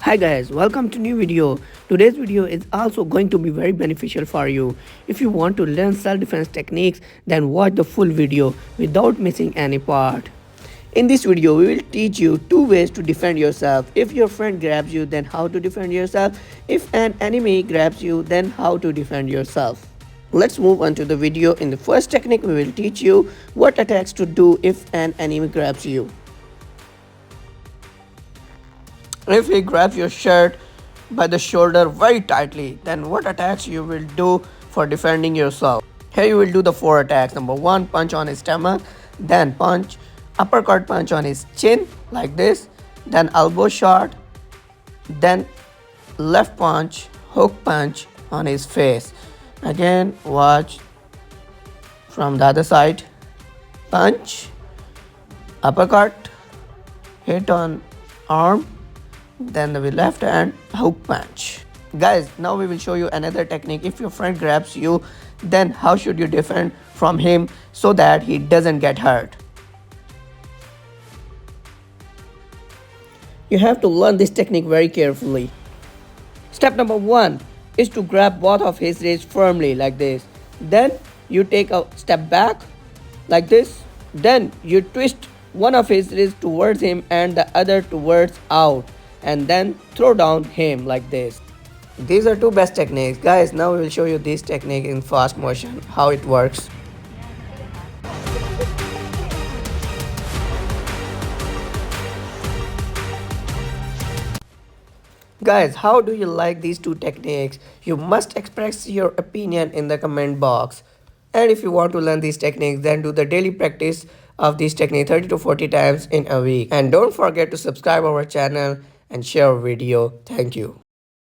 Hi guys, welcome to new video. Today's video is also going to be very beneficial for you. If you want to learn self-defense techniques, then watch the full video without missing any part. In this video, we will teach you 2 ways to defend yourself. If your friend grabs you, then how to defend yourself. If an enemy grabs you, then how to defend yourself. Let's move on to the video. In the first technique, we will teach you what attacks to do if an enemy grabs you. If he grabs your shirt by the shoulder very tightly, then what attacks you will do for defending yourself? Here you will do the 4 attacks. Number 1, punch on his stomach, then uppercut punch on his chin like this, then elbow shot, then left punch, hook punch on his face. Again, watch from the other side. Punch, uppercut, hit on arm, then the left hand hook punch. Guys, now we will show you another technique. If your friend grabs you, then how should you defend from him so that he doesn't get hurt? You have to learn this technique very carefully. Step number 1 is to grab both of his wrists firmly like this. Then you take a step back like this. Then you twist one of his wrists towards him and the other towards out, and then throw down him like this. These are 2 best techniques. Guys, now we will show you this technique in fast motion, how it works. Guys, how do you like these 2 techniques? You must express your opinion in the comment box. And if you want to learn these techniques, then do the daily practice of this technique 30 to 40 times in a week. And don't forget to subscribe our channel and share our video. Thank you.